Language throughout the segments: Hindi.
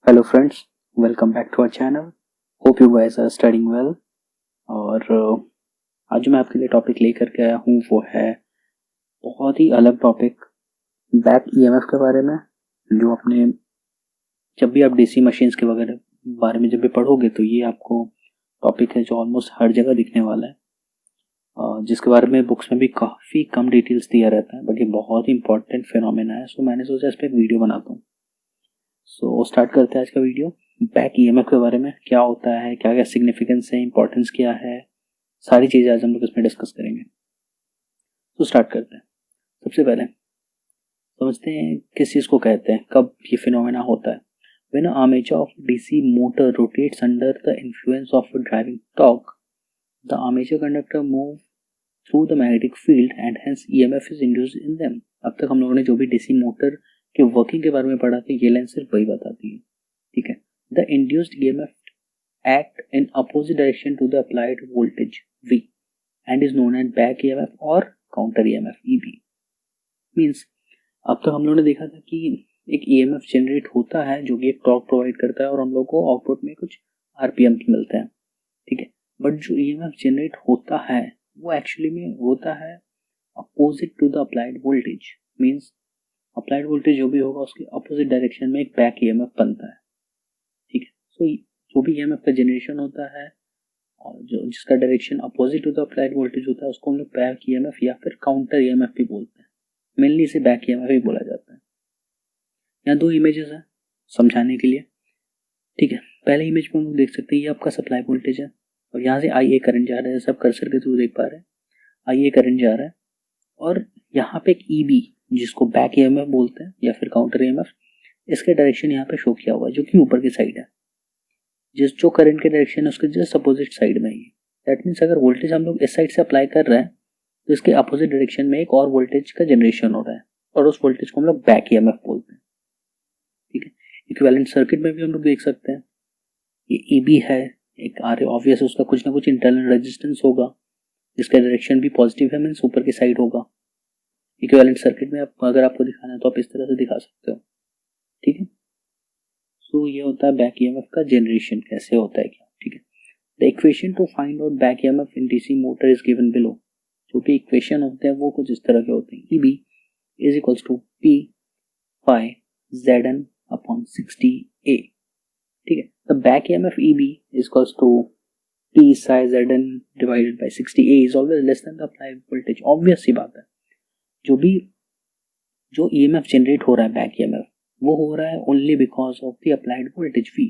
Hello friends, welcome back to our channel. Hope you guys are studying well. और आज जो मैं आपके लिए टॉपिक लेकर के आया हूँ वो है बहुत ही अलग टॉपिक, बैक ईएमएफ के बारे में। जो अपने जब भी आप डीसी मशीन्स के वगैरह बारे में जब भी पढ़ोगे तो ये आपको टॉपिक है जो ऑलमोस्ट हर जगह दिखने वाला है, जिसके बारे में बुक्स में भी काफ़ी कम डिटेल्स दिया रहता है, बट ये बहुत ही इंपॉर्टेंट फिनोमेना है। सो मैंने सोचा इस पर एक वीडियो बनाता हूँ। सो स्टार्ट करते हैं आज का वीडियो। बैक ईएमएफ के बारे में क्या होता है, क्या क्या सिग्निफिकेंस है, इंपॉर्टेंस क्या है, सारी चीज़ें आज हम लोग इसमें डिस्कस करेंगे। तो स्टार्ट करते हैं। सबसे पहले समझते हैं किस चीज़ को कहते हैं, कब ये फिनोमेना होता है। When armature of DC motor rotates under the influence of driving torque, the armature conductor move through the magnetic field and hence EMF is induced in them. अब तक हम लोगों ने जो भी डीसी मोटर के वर्किंग के बारे में पढ़ा था, ये लाइन सिर्फ वही बताती है, ठीक है। The induced EMF act in opposite direction to the applied voltage V and is known as back EMF और counter EMF EB। मीन्स अब तक हम लोगों ने देखा था कि एक EMF जनरेट होता है जो कि एक टॉर्क प्रोवाइड करता है और हम लोग को आउटपुट में कुछ RPM मिलते हैं, ठीक है। बट जो EMF जनरेट होता है वो एक्चुअली में होता है opposite to the applied voltage. Means applied voltage जो भी होगा उसके अपोजिट डायरेक्शन में एक बैक EMF बनता है, ठीक है। सो जो भी ईएमएफ का जनरेशन होता है और जो जिसका direction opposite to the applied voltage होता है उसको हम लोग बैक ईएमएफ या फिर काउंटर ईएमएफ भी बोलते हैं। मेनली इसे बैक ईएमएफ ही बोला जाता है। यहाँ दो इमेजेस हैं समझाने के लिए, ठीक है। पहले इमेज में हम लोग देख सकते हैं ये आपका सप्लाई वोल्टेज है और यहाँ से आई ए करंट जा रहा है, सब कर्सर के थ्रू देख पा रहे हैं। आई ए करंट जा रहा है और यहाँ पे एक ईबी जिसको बैक ईएमएफ बोलते हैं या फिर काउंटर ईएमएफ, इसके डायरेक्शन यहाँ पे शो किया हुआ है जो कि ऊपर की साइड है। जो करंट के डायरेक्शन है उसके जस्ट अपोजिट साइड में ही। दैट मीन्स अगर वोल्टेज हम लोग इस साइड से अप्लाई कर रहे हैं तो इसके अपोजिट डायरेक्शन में एक और वोल्टेज का जनरेशन हो रहा है और उस वोल्टेज को हम लोग बैक ईएमएफ बोलते हैं, ठीक है। इक्विवेलेंट सर्किट में भी हम लोग देख सकते हैं ये ईबी है, एक आर ऑब्वियस उसका कुछ ना कुछ इंटरनल रेजिस्टेंस होगा जिसका डायरेक्शन भी पॉजिटिव है, मीन्स ऊपर की साइड होगा। इक्विवेलेंट सर्किट में अगर आपको दिखाना है तो आप इस तरह से दिखा सकते हो, ठीक है। तो ये होता है बैक ईएमएफ का जनरेशन कैसे होता है क्या, ठीक है। The equation two find out back EMF in DC motor is given below. जो भी इक्वेशन होते हैं वो कुछ इस तरह के होते हैं। EB is equals to P phi Z upon 60A, ठीक है। The back EMF EB is equals to P psi Z divided by 60A is always less than the applied voltage. Obvious सी बात है, जो ईएमएफ जनरेट हो रहा है बैक ईएमएफ वो हो रहा है only because of the applied voltage V।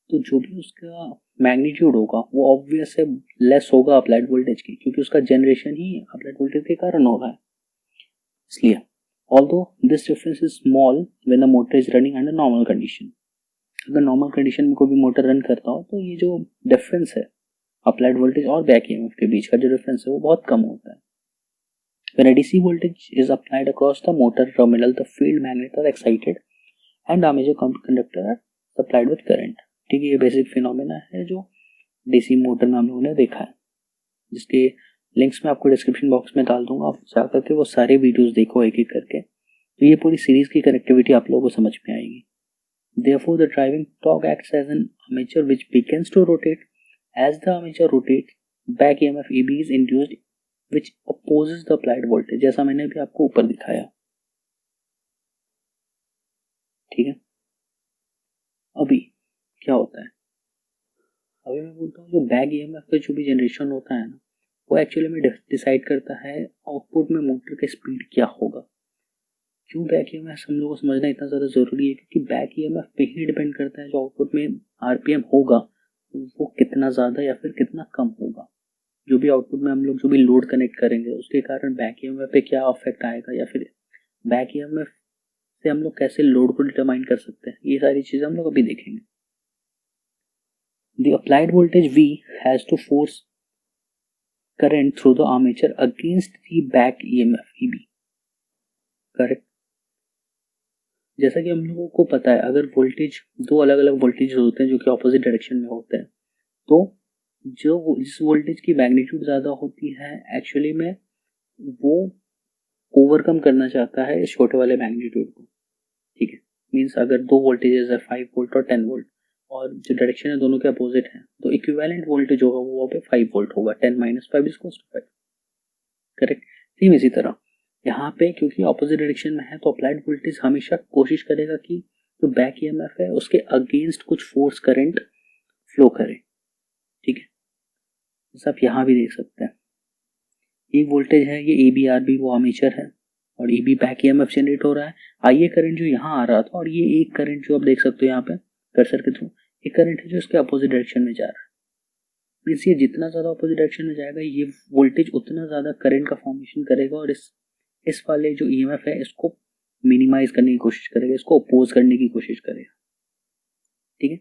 तो जो भी उसका मैग्नीट्यूड होगा वो ऑब्वियस है लेस होगा अप्लाइड वोल्टेज की, क्योंकि उसका जनरेशन ही अप्लाइड वोल्टेज के कारण हो रहा है। इसलिए although this difference is small when the motor is running under normal condition. अगर नॉर्मल कंडीशन में कोई भी मोटर रन करता हो तो ये जो डिफरेंस है अप्लाइड वोल्टेज और बैक ईएमएफ के बीच का जो डिफरेंस है वो बहुत कम होता है। When a DC voltage is applied across the motor terminal, the field magnets are excited and armature conductor are supplied with current, ठीक है। ये बेसिक फिनोमेना है जो डीसी मोटर में हम लोगों ने देखा है, जिसके लिंक्स मैं आपको डिस्क्रिप्शन बॉक्स में डाल दूंगा। आप जाकर के वो सारे वीडियोस देखो एक एक करके, तो ये पूरी सीरीज की कनेक्टिविटी आप लोगों को समझ में आएगी। Therefore, the driving torque acts as an armature which begins to rotate. As the armature rotates, back EMF EB is induced which opposes the applied voltage, जैसा मैंने भी आपको ऊपर दिखाया, ठीक है। अभी क्या होता है, अभी मैं बोलता हूँ जो बैक ईएमएफ का जो भी जनरेशन होता है ना वो एक्चुअली में डिसाइड करता है आउटपुट में मोटर का स्पीड क्या होगा। क्यों बैक ईएमएफ हम लोग को समझना इतना ज़्यादा ज़रूरी है, क्योंकि बैक ईएमएफ पे ही डिपेंड करता है जो आउटपुट में आरपीएम होगा वो कितना ज़्यादा या फिर कितना कम होगा। जो भी आउटपुट में हम लोग जो भी लोड कनेक्ट करेंगे उसके कारण बैक ईएमएफ पे क्या इफेक्ट आएगा, या फिर बैक ईएमएफ से हम लोग कैसे लोड को डिटरमाइन कर सकते हैं, ये सारी चीजें हम लोग अभी देखेंगे। The applied voltage V has to force current through the armature against the back EMF EB, correct. जैसा कि हम लोगों को पता है अगर वोल्टेज दो अलग अलग वोल्टेज होते हैं जो कि ऑपोजिट डायरेक्शन में होते हैं, तो जो जिस वोल्टेज की मैग्नीट्यूड ज़्यादा होती है एक्चुअली में वो ओवरकम करना चाहता है इस छोटे वाले मैग्नीट्यूड को, ठीक है। मीन्स अगर दो वोल्टेजेस है 5 वोल्ट और 10 वोल्ट और जो डायरेक्शन है दोनों के अपोजिट है तो इक्विवेलेंट वोल्टेज होगा वो पे 5 वोल्ट होगा, 10 minus 5 is equals to 5। Correct. Same इसी तरह यहाँ पे क्योंकि ऑपोजिट डायरेक्शन में है तो अप्लाइड वोल्टेज हमेशा कोशिश करेगा कि जो बैक ईएमएफ है उसके अगेंस्ट कुछ फोर्स करंट फ्लो करे। ठीक है, जैसे आप यहाँ भी देख सकते हैं एक वोल्टेज है, ये ए बी आर बी वो आर्मेचर है और A be back EMF generate हो रहा है। आइए करंट जो यहाँ आ रहा था और ये एक करंट जो आप देख सकते हो यहाँ पे कर्सर के थ्रू, एक करंट है जो इसके अपोजिट डायरेक्शन में जा रहा है। मीन्स ये जितना ज़्यादा अपोजिट डायरेक्शन में जाएगा ये वोल्टेज उतना ज़्यादा करंट का फॉर्मेशन करेगा और इस वाले जो ईएमएफ है इसको मिनिमाइज करने की कोशिश करेगा, इसको अपोज करने की कोशिश करेगा। ठीक है,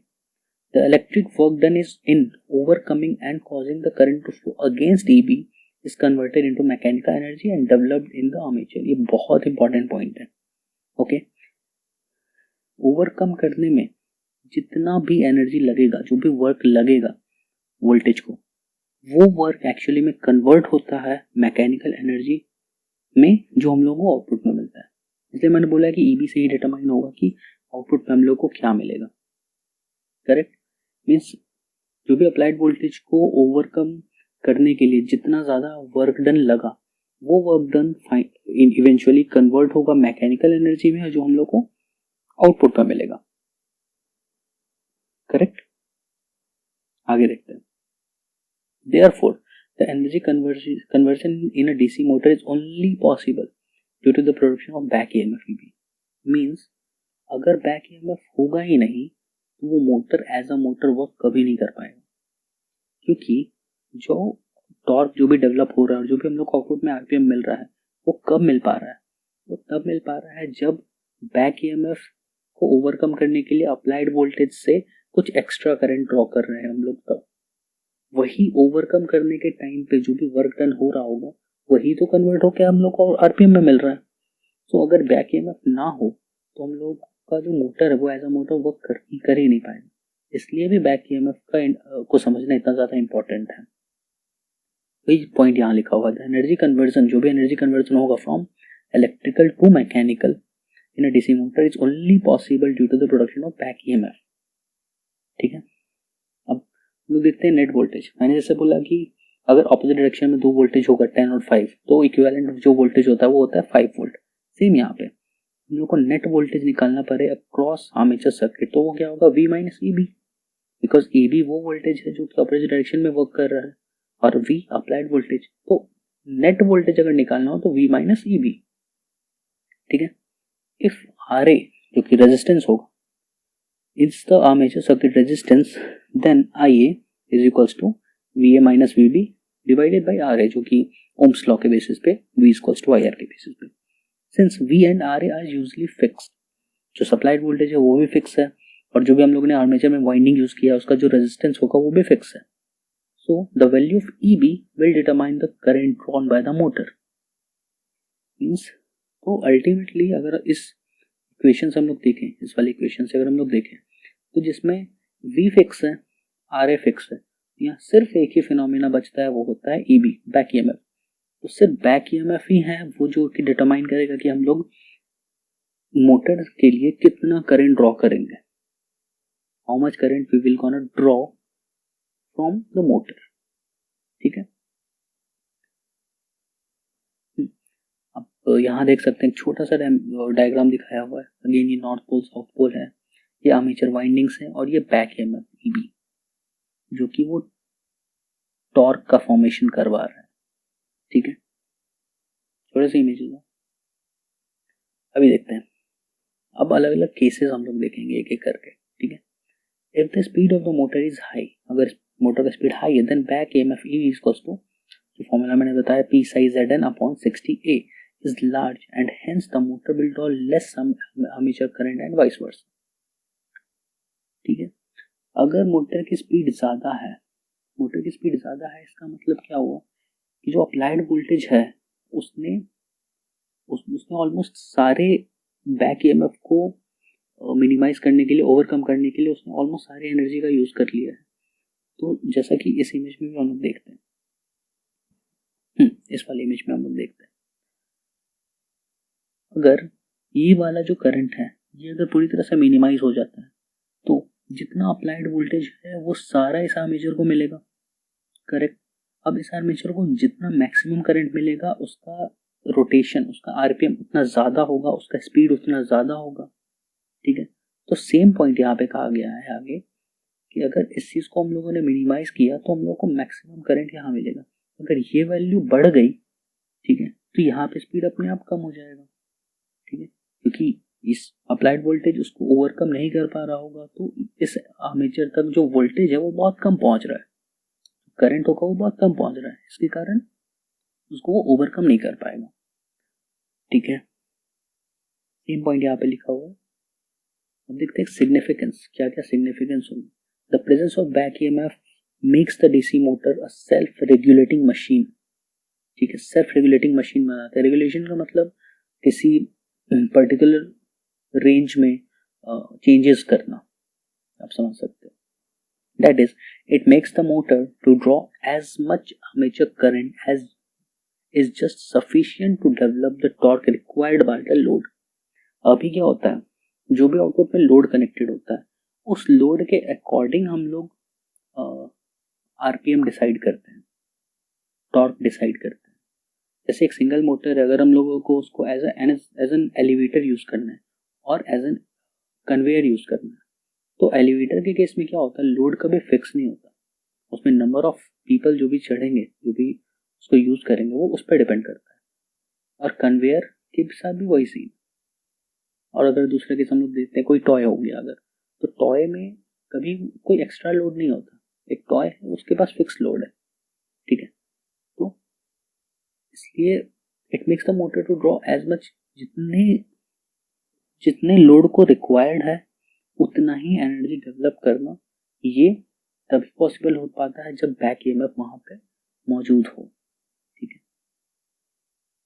the electric work done is in overcoming and causing the current to flow against EB is converted into mechanical energy and developed in the armature. ये बहुत इंपॉर्टेंट पॉइंट है। ओके, ओवरकम करने में जितना भी एनर्जी लगेगा, जो भी वर्क लगेगा वोल्टेज को, वो वर्क एक्चुअली में कन्वर्ट होता है मैकेनिकल एनर्जी में जो हम लोगों को आउटपुट में मिलता है। इसलिए मैंने बोला कि ईबी से ही डिटरमाइन होगा कि आउटपुट में हम लोग को क्या मिलेगा। करेक्ट, मीन्स जो भी अप्लाइड वोल्टेज को ओवरकम करने के लिए जितना ज़्यादा वर्क डन लगा वो वर्क डन इवेंचुअली कन्वर्ट होगा मैकेनिकल एनर्जी में जो हम लोग को आउटपुट में मिलेगा। करेक्ट, आगे देखते हैं। Therefore, the energy conversion in a DC motor is only possible due to the production of back EMF EB. Means अगर बैक EMF होगा ही नहीं तो वो motor as a motor work कभी नहीं कर पाएगा, क्योंकि जो टॉर्क जो भी डेवलप हो रहा है और जो भी हम लोग को आउटपुट में आरपीएम मिल रहा है वो कब मिल पा रहा है, वो तब मिल पा रहा है जब बैक EMF को ओवरकम करने के लिए अप्लाइड वोल्टेज से कुछ एक्स्ट्रा करंट ड्रॉ कर रहे हैं हम लोग। तब वही ओवरकम करने के टाइम पे जो भी वर्क डन हो रहा होगा वही तो कन्वर्ट होकर हम लोग को आरपीएम में मिल रहा है। तो अगर बैक ईएमएफ ना हो तो हम लोग का जो मोटर है वो एज अ मोटर वर्क कर ही नहीं पाएगा। इसलिए भी बैक ईएमएफ का को समझना इतना ज़्यादा इंपॉर्टेंट है। वही पॉइंट यहाँ लिखा हुआ है, एनर्जी कन्वर्जन, जो भी एनर्जी कन्वर्जन होगा from electrical to mechanical in a DC motor is only possible due to the production of back EMF. ठीक है, लोग देखते हैं नेट वोल्टेज। मैंने जैसे बोला कि अगर ऑपोजिट डायरेक्शन में दो वोल्टेज होगा 10 और 5 तो इक्विवेलेंट जो वोल्टेज होता है वो होता है 5 वोल्ट। सेम यहाँ पे हम लोग को नेट वोल्टेज निकालना पड़े अक्रॉस आर्मेचर सर्किट तो वो क्या होगा V minus E B, because A B वो वोल्टेज है जो ऑपोजिट डायरेक्शन में वर्क कर रहा है और V अप्लाइड वोल्टेज, तो नेट वोल्टेज अगर निकालना हो तो V माइनस ई बी। ठीक है, इफ आर ए जो कि रेजिस्टेंस होगा is the armature circuit resistance, then IA is equals to VA minus VB divided by RA, जो कि ओम्स लॉ के बेसिस पे V is equals to IR के बेसिस पे। Since V and RA are usually fixed, जो सप्लाइड वोल्टेज है वो भी फिक्स है और जो भी हम लोग ने आर्मेचर में वाइंडिंग यूज किया उसका जो रेजिस्टेंस होगा वो भी फिक्स है। So the value of EB will determine the current drawn by the motor. Means तो अल्टीमेटली अगर इस इक्वेशन से हम लोग देखें, इस वाली इक्वेशन से अगर हम लोग देखें तो जिसमें V फिक्स है RA फिक्स है, यहाँ सिर्फ एक ही फिनोमिना बचता है वो होता है EB बैक EMF। तो सिर्फ बैक EMF ही है वो जो कि डिटरमाइन करेगा कि हम लोग मोटर के लिए कितना करंट ड्रॉ करेंगे, how much current we will gonna draw from the motor. ठीक है, अब यहाँ देख सकते हैं छोटा सा डायग्राम दिखाया हुआ है। अगेन ये नॉर्थ पोल साउथ पोल है, ये आर्मेचर वाइंडिंग्स है और ये बैक EMF EB जो कि वो टॉर्क का फॉर्मेशन करवा रहा है। ठीक है, थोड़े से इमेजेस अभी देखते हैं। अब अलग अलग केसेस हम लोग देखेंगे एक एक करके। ठीक है, if the speed of the motor is high, अगर मोटर का स्पीड हाई है then back EMF EB is equals to, जो फॉर्मूला मैंने बताया, P size ZN upon 60A is large and hence the motor will draw less armature current and vice versa। ठीक है, अगर मोटर की स्पीड ज्यादा है, मोटर की स्पीड ज्यादा है इसका मतलब क्या हुआ कि जो अप्लाइड वोल्टेज है उसने ऑलमोस्ट सारे बैक EMF को मिनिमाइज करने के लिए, ओवरकम करने के लिए उसने ऑलमोस्ट सारी एनर्जी का यूज कर लिया है। तो जैसा कि इस इमेज में भी हम लोग देखते हैं, इस वाली इमेज में हम लोग देखते हैं, अगर ये वाला जो करंट है ये अगर पूरी तरह से मिनिमाइज हो जाता है तो जितना अप्लाइड वोल्टेज है वो सारा इस आर्मेचर को मिलेगा। करेक्ट। अब इस आर्मेचर को जितना मैक्सिमम करंट मिलेगा उसका रोटेशन, उसका आरपीएम उतना ज़्यादा होगा, उसका स्पीड उतना ज़्यादा होगा। ठीक है। तो सेम पॉइंट यहाँ पे कहा गया है आगे कि अगर इस चीज़ को हम लोगों ने मिनिमाइज किया तो हम लोग को मैक्सिमम करंट यहाँ मिलेगा। अगर ये वैल्यू बढ़ गई, ठीक है, तो यहाँ पे स्पीड अपने आप कम हो जाएगा। ठीक है, क्योंकि इस अप्लाइड वोल्टेज उसको ओवरकम नहीं कर पा रहा होगा, तो इस आर्मेचर तक जो वोल्टेज है वो बहुत कम पहुंच रहा है, करंट होगा वो बहुत कम पहुंच रहा है, इसके कारण उसको वो ओवरकम नहीं कर पाएगा। ठीक है, सेम पॉइंट यहाँ पे लिखा हुआ है। अब देखते हैं सिग्निफिकेंस, क्या क्या सिग्निफिकेंस होगी। The presence of back EMF makes the DC motor a self regulating machine. ठीक है, सेल्फ रेगुलेटिंग मशीन बनाता है। रेगुलेशन का मतलब किसी पर्टिकुलर रेंज में चेंजेस करना, आप समझ सकते हो। That is, it makes the motor to draw as much armature current as is just sufficient to develop the torque required by the load. अभी क्या होता है, जो भी आउटपुट में लोड कनेक्टेड होता है उस लोड के अकॉर्डिंग हम लोग आरपीएम डिसाइड करते हैं, टॉर्क डिसाइड करते हैं। जैसे एक सिंगल मोटर है, अगर हम लोगों को उसको एज एन एलिवेटर यूज करना है और एज एन कन्वेयर यूज करना है, तो एलिवेटर के केस में क्या होता है, लोड कभी फिक्स नहीं होता, उसमें नंबर ऑफ पीपल जो भी चढ़ेंगे, जो भी उसको यूज करेंगे, वो उस पर डिपेंड करता है। और कन्वेयर के साथ भी वही सीन। और अगर दूसरे केस हम लोग देखते हैं, कोई टॉय हो गया अगर, तो टॉय में कभी कोई एक्स्ट्रा लोड नहीं होता, एक टॉय है उसके पास फिक्स लोड है। ठीक है, तो इसलिए it makes the motor to draw as much, जितने लोड को रिक्वायर्ड है उतना ही एनर्जी डेवलप करना, ये तभी पॉसिबल हो पाता है जब बैक ईएमएफ वहां पे मौजूद हो। ठीक है,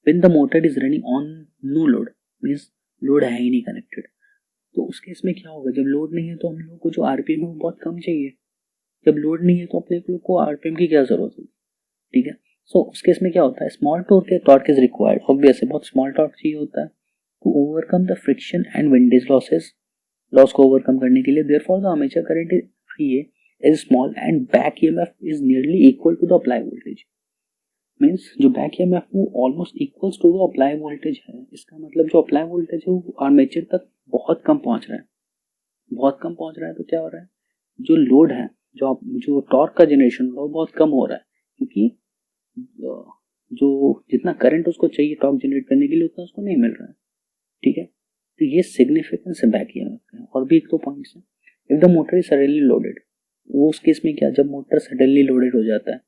when the motor is running on no load, means load है ही नहीं कनेक्टेड, तो उस केस में क्या होगा, जब लोड नहीं है तो हम लोग को जो आरपीएम है वो बहुत कम चाहिए। जब लोड नहीं है तो अपने लोग को आरपीएम की क्या जरूरत होगी। ठीक है, सो उस केस में क्या होता है, small torque is required, obviously बहुत स्मॉल टॉर्क चाहिए होता है to overcome the friction and windage loss को ओवरकम करने के लिए। Therefore the armature current is small and back EMF is nearly equal to the apply voltage. Means जो बैक EMF वो almost equals to the apply voltage है। इसका मतलब जो अप्लाई वोल्टेज है वो आर्मेचर तक बहुत कम पहुंच रहा है, बहुत कम पहुंच रहा है। तो क्या हो रहा है, जो लोड है, जो टॉर्क का जनरेशन हो बहुत कम हो रहा है, क्योंकि जो जितना करंट उसको चाहिए टॉर्क जनरेट करने के लिए उतना उसको नहीं मिल रहा है। ठीक है, तो ये सिग्निफिकेंस है बैक EMF का। और भी एक दो पॉइंट्स हैं। If the motor is suddenly loaded, वो उस केस में क्या, जब मोटर सडनली लोडेड हो जाता है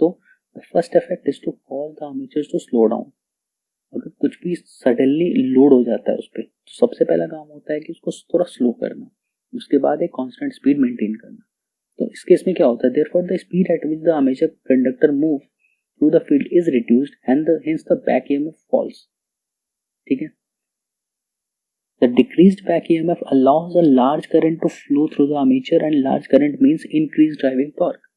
तो the first effect is to cause the armature to slow down. अगर कुछ भी सडनली लोड हो जाता है उस पर, तो सबसे पहला काम होता है कि उसको थोड़ा स्लो करना, उसके बाद एक कांस्टेंट स्पीड मेंटेन करना। तो इस केस में क्या होता है, therefore the speed at which the armature conductor move through the field is reduced and hence the back EMF falls. ठीक है, the decreased back EMF allows a large current to flow through the armature and large current means increased driving torque.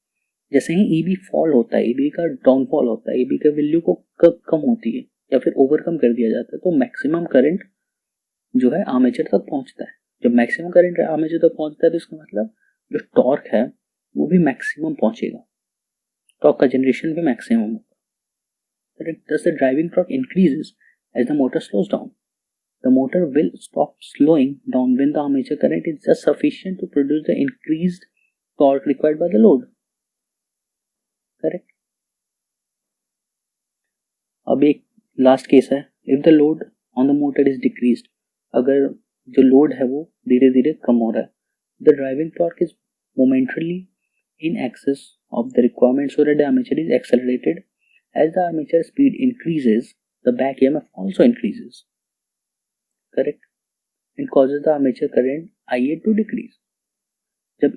जैसे ही EB फॉल होता है, EB का डाउनफॉल होता है, EB का वैल्यू को कम होती है या फिर ओवरकम कर दिया जाता है, तो मैक्सिमम करंट जो है आर्मेचर तक पहुंचता है। जब मैक्सिमम करंट आर्मेचर तक पहुंचता है तो इसका मतलब जो टॉर्क है वो भी मैक्सिमम पहुंचेगा, टॉर्क का जनरेशन भी मैक्सिमम होगा। Thus the driving torque increases as the motor slows down. The motor will stop slowing down when the armature current is just sufficient to produce the increased torque required by the load. Correct? अब एक लास्ट केस है, if the load on the motor is decreased, अगर जो लोड है वो धीरे धीरे कम हो रहा है, the driving torque is momentarily in excess of the requirement so that the armature is accelerated. As the armature speed increases, the back EMF also increases. Correct? It causes the armature current IA to decrease. जब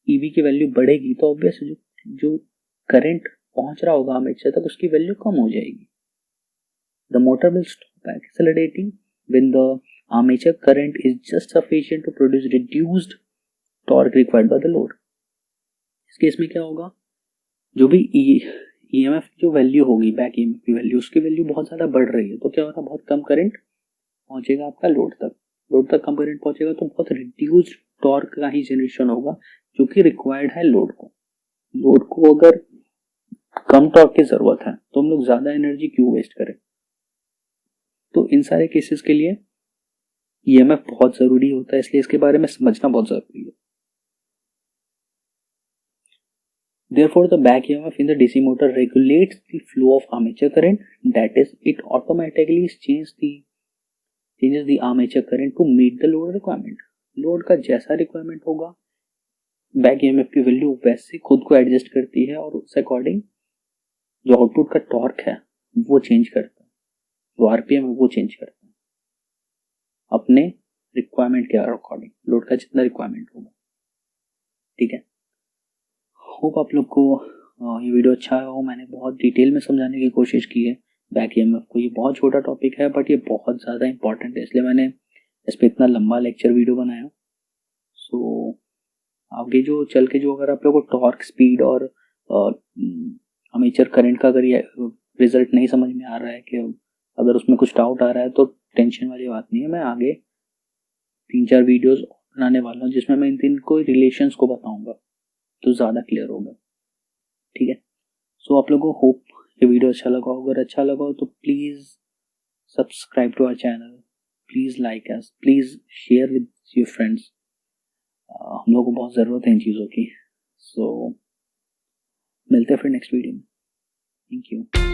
EB की वैल्यू बढ़ेगी तो ऑब्वियस जो करंट पहुंच रहा होगा आर्मेचर तक उसकी वैल्यू कम हो जाएगी। The motor will stop accelerating when the armature current is just sufficient to produce reduced torque required by the load. इस केस में क्या होगा, जो भी EMF जो वैल्यू होगी, बैक EMF की वैल्यू, उसकी वैल्यू बहुत ज्यादा बढ़ रही है, तो क्या होगा, बहुत कम करंट पहुंचेगा आपका लोड तक, लोड तक कंपोनेंट पहुंचेगा तो बहुत रिड्यूस्ड टॉर्क का ही जनरेशन होगा जो कि रिक्वायर्ड है लोड को अगर कम टॉर्क की जरूरत है तो हम लोग ज्यादा एनर्जी क्यों वेस्ट करें। तो इन सारे केसेस के लिए ईएमएफ बहुत जरूरी होता है, इसलिए इसके बारे में समझना बहुत जरूरी है। Therefore, the back EMF in the DC motor regulates the flow of armature current. That is, it automatically changes the armature current to meet the load requirement. Load का जैसा रिक्वायरमेंट होगा बैक ईएमएफ की वैल्यू वैसे खुद को एडजस्ट करती है और उस अकॉर्डिंग जो आउटपुट का टॉर्क है वो चेंज करता है, जो आरपीएम है वो चेंज करता है अपने रिक्वायरमेंट के अकॉर्डिंग, लोड का जितना रिक्वायरमेंट होगा। ठीक है, होप आप लोग को ये वीडियो अच्छा हो। मैंने बहुत डिटेल में समझाने की कोशिश की है बैक ईएमएफ को। ये बहुत छोटा टॉपिक है बट ये बहुत ज़्यादा इंपॉर्टेंट है, इसलिए मैंने इस पर इतना लंबा लेक्चर वीडियो बनाया। सो आगे जो चल के जो अगर आप लोगों को टॉर्क, स्पीड और आर्मेचर करंट का अगर ये रिजल्ट नहीं समझ में आ रहा है, कि अगर उसमें कुछ डाउट आ रहा है, तो टेंशन वाली बात नहीं है। मैं आगे 3-4 वीडियोस बनाने वाला हूँ जिसमें मैं इन तीन को रिलेशंस को बताऊंगा, तो ज़्यादा क्लियर होगा। ठीक है, सो आप लोगों को होप ये वीडियो अच्छा लगा हो। अगर अच्छा लगा हो तो please subscribe to our channel, please like us, please share with your friends. हम लोगों को बहुत ज़रूरत है इन चीज़ों की। सो मिलते हैं फिर नेक्स्ट वीडियो में। Thank you.